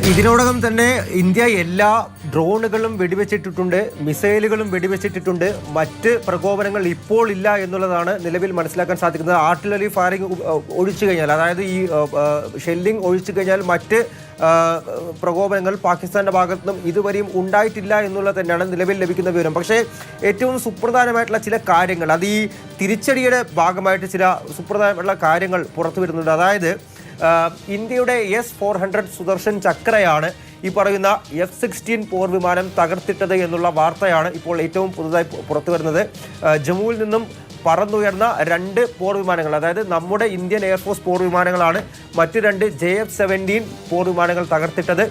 ഇതിനോടകം തന്നെ ഇന്ത്യ എല്ലാ ഡ്രോണുകളും വെടിവെച്ചിട്ടിട്ടുണ്ട്, മിസൈലുകളും വെടിവെച്ചിട്ടിട്ടുണ്ട്. മറ്റ് പ്രകോപനങ്ങൾ ഇപ്പോൾ ഇല്ല എന്നുള്ളതാണ് നിലവിൽ മനസ്സിലാക്കാൻ സാധിക്കുന്നത്. ആർട്ടിലറി ഫയറിംഗ് ഒഴിച്ചു കഴിഞ്ഞാൽ, അതായത് ഈ ഷെല്ലിംഗ് ഒഴിച്ചു കഴിഞ്ഞാൽ മറ്റ് പ്രകോപനങ്ങൾ പാകിസ്ഥാന്റെ ഭാഗത്തുനിന്നും ഇതുവരെയും ഉണ്ടായിട്ടില്ല എന്നുള്ളത് തന്നെയാണ് നിലവിൽ ലഭിക്കുന്ന വിവരം. പക്ഷേ ഏറ്റവും സുപ്രധാനമായിട്ടുള്ള ചില കാര്യങ്ങൾ, അത് ഈ തിരിച്ചടിയുടെ ഭാഗമായിട്ട് ചില സുപ്രധാനമായിട്ടുള്ള കാര്യങ്ങൾ പുറത്തു വരുന്നുണ്ട്. അതായത് ഇന്ത്യയുടെ S-400 സുദർശൻ ചക്രയാണ് ഈ പറയുന്ന F-16 പോർ വിമാനം തകർത്തിട്ടത് എന്നുള്ള വാർത്തയാണ് ഇപ്പോൾ ഏറ്റവും പുതുതായി പുറത്തു വരുന്നത്. ജമ്മുവിൽ നിന്നും പറന്നുയർന്ന 2 പോർ വിമാനങ്ങൾ, അതായത് നമ്മുടെ ഇന്ത്യൻ എയർഫോഴ്സ് പോർ വിമാനങ്ങളാണ് മറ്റ് 2 JF-17 പോർ വിമാനങ്ങൾ തകർത്തിട്ടത്.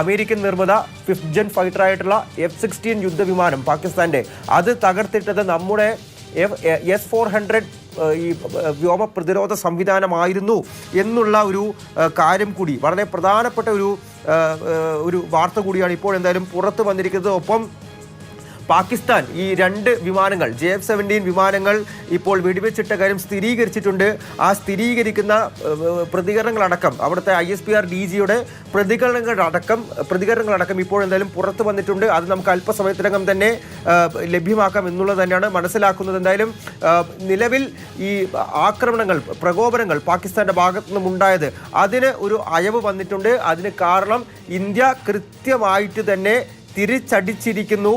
അമേരിക്കൻ നിർമ്മിത 5th ജെൻ ഫൈറ്ററായിട്ടുള്ള F-16 യുദ്ധവിമാനം പാകിസ്ഥാന്റെ, അത് തകർത്തിട്ടത് നമ്മുടെ S-400 ഈ വ്യോമ പ്രതിരോധ സംവിധാനമായിരുന്നു എന്നുള്ള ഒരു കാര്യം കൂടി, വളരെ പ്രധാനപ്പെട്ട ഒരു വാർത്ത കൂടിയാണ് ഇപ്പോൾ എന്തായാലും പുറത്തു വന്നിരിക്കുന്നത്. ഒപ്പം പാകിസ്ഥാൻ ഈ 2 വിമാനങ്ങൾ JF-17 വിമാനങ്ങൾ ഇപ്പോൾ വെടിവെച്ചിട്ട കാര്യം സ്ഥിരീകരിച്ചിട്ടുണ്ട്. ആ സ്ഥിരീകരിക്കുന്ന പ്രതികരണങ്ങളടക്കം അവിടുത്തെ ISPR DGയുടെ പ്രതികരണങ്ങളടക്കം ഇപ്പോൾ എന്തായാലും പുറത്തു വന്നിട്ടുണ്ട്. അത് നമുക്ക് അല്പസമയത്തിനകം തന്നെ ലഭ്യമാക്കാം എന്നുള്ളത് തന്നെയാണ് മനസ്സിലാക്കുന്നത്. എന്തായാലും നിലവിൽ ഈ ആക്രമണങ്ങൾ, പ്രകോപനങ്ങൾ പാകിസ്ഥാന്റെ ഭാഗത്തു നിന്നും ഉണ്ടായത്, അതിന് ഒരു അയവ് വന്നിട്ടുണ്ട്. അതിന് കാരണം ഇന്ത്യ കൃത്യമായിട്ട് തന്നെ തിരിച്ചടിച്ചിരിക്കുന്നു.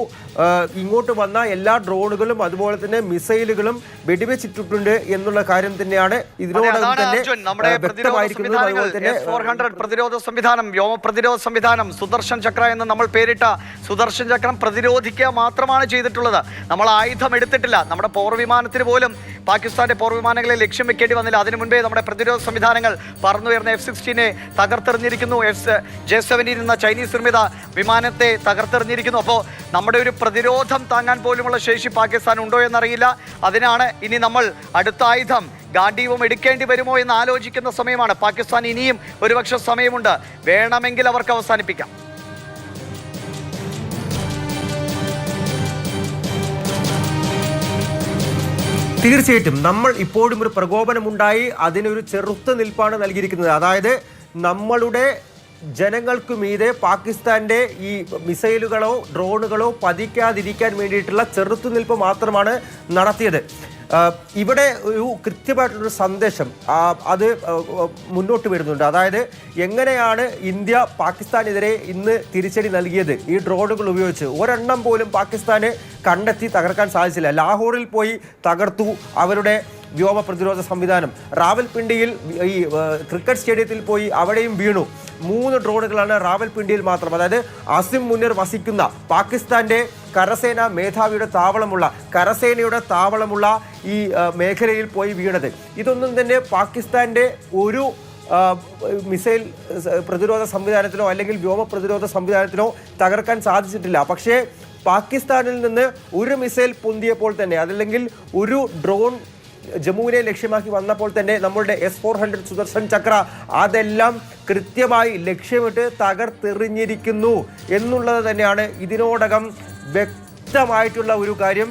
ഇങ്ങോട്ട് വന്ന എല്ലാ ഡ്രോണുകളും അതുപോലെ തന്നെ മിസൈലുകളും വെടിവെച്ചിട്ടുണ്ട് എന്നുള്ള കാര്യം തന്നെയാണ് ഇതിനോടകം തന്നെ വ്യക്തമായിരിക്കുന്നത്. അതുപോലെ തന്നെ S-400 പ്രതിരോധ സംവിധാനം, വ്യോമ പ്രതിരോധ സംവിധാനം, സുദർശൻ ചക്ര എന്ന് നമ്മൾ പേരിട്ട സുദർശൻ ചക്രം പ്രതിരോധിക്കുക മാത്രമാണ് ചെയ്തിട്ടുള്ളത്. നമ്മൾ ആയുധം എടുത്തിട്ടില്ല. നമ്മുടെ പോർ വിമാനത്തിന് പോലും പാകിസ്ഥാന്റെ പോർ വിമാനങ്ങളെ ലക്ഷ്യം വെക്കേണ്ടി വന്നില്ല. അതിനു മുൻപേ നമ്മുടെ പ്രതിരോധ സംവിധാനങ്ങൾ പറന്നുയർന്ന F-16 തകർത്തെറിഞ്ഞിരിക്കുന്നു. J-17 എന്ന ചൈനീസ് നിർമ്മിത വിമാനത്തെ തകർത്തെറിഞ്ഞിരിക്കുന്നു. അപ്പോൾ നമ്മുടെ ഒരു പ്രതിരോധം താങ്ങാൻ പോലുമുള്ള ശേഷി പാകിസ്ഥാൻ ഉണ്ടോ എന്നറിയില്ല. അതിനാണ് ഇനി നമ്മൾ അടുത്ത ആയുധം ഗാഡീവം എടുക്കേണ്ടി വരുമോ എന്ന് ആലോചിക്കുന്ന സമയമാണ്. പാകിസ്ഥാൻ ഇനിയും ഒരുപക്ഷെ സമയമുണ്ട്, വേണമെങ്കിൽ അവർക്ക് അവസാനിപ്പിക്കാം. തീർച്ചയായിട്ടും നമ്മൾ ഇപ്പോഴും ഒരു പ്രകോപനമുണ്ടായി അതിനൊരു ചെറുത്ത് നിൽപ്പാണ് നൽകിയിരിക്കുന്നത്. അതായത് നമ്മളുടെ ജനങ്ങൾക്ക് മീതെ പാകിസ്ഥാന്റെ ഈ മിസൈലുകളോ ഡ്രോണുകളോ പതിക്കാതിരിക്കാൻ വേണ്ടിയിട്ടുള്ള ചെറുത്തുനിൽപ്പ് മാത്രമാണ് നടത്തിയത്. ഇവിടെ ഒരു കൃത്യമായിട്ടുള്ളൊരു സന്ദേശം അത് മുന്നോട്ട് വരുന്നുണ്ട്. അതായത് എങ്ങനെയാണ് ഇന്ത്യ പാകിസ്ഥാനെതിരെ ഇന്ന് തിരിച്ചടി നൽകിയത് ഈ ഡ്രോണുകൾ ഉപയോഗിച്ച്? ഒരെണ്ണം പോലും പാകിസ്ഥാന് കണ്ടെത്തി തകർക്കാൻ സാധിച്ചില്ല. ലാഹോറിൽ പോയി തകർത്തു അവരുടെ വ്യോമ പ്രതിരോധ സംവിധാനം. റാവൽപിണ്ടിയിൽ ഈ ക്രിക്കറ്റ് സ്റ്റേഡിയത്തിൽ പോയി അവിടെയും വീണു. 3 ഡ്രോണുകളാണ് റാവൽപിണ്ടിയിൽ മാത്രം, അതായത് അസിം മുനീർ വസിക്കുന്ന പാകിസ്ഥാന്റെ കരസേന മേധാവിയുടെ താവളമുള്ള ഈ മേഖലയിൽ പോയി വീണത്. ഇതൊന്നും തന്നെ പാകിസ്ഥാന്റെ ഒരു മിസൈൽ പ്രതിരോധ സംവിധാനത്തിനോ അല്ലെങ്കിൽ വ്യോമ പ്രതിരോധ സംവിധാനത്തിനോ തകർക്കാൻ സാധിച്ചിട്ടില്ല. പക്ഷേ പാകിസ്ഥാനിൽ നിന്ന് ഒരു മിസൈൽ പൊന്തിയപ്പോൾ തന്നെ, അതല്ലെങ്കിൽ ഒരു ഡ്രോൺ ജമ്മുവിനെ ലക്ഷ്യമാക്കി വന്നപ്പോൾ തന്നെ നമ്മളുടെ S-400 സുദർശൻ ചക്ര അതെല്ലാം കൃത്യമായി ലക്ഷ്യമിട്ട് തകർത്തെറിഞ്ഞിരിക്കുന്നു എന്നുള്ളത് തന്നെയാണ് ഇതിനോടകം വ്യക്തമായിട്ടുള്ള ഒരു കാര്യം.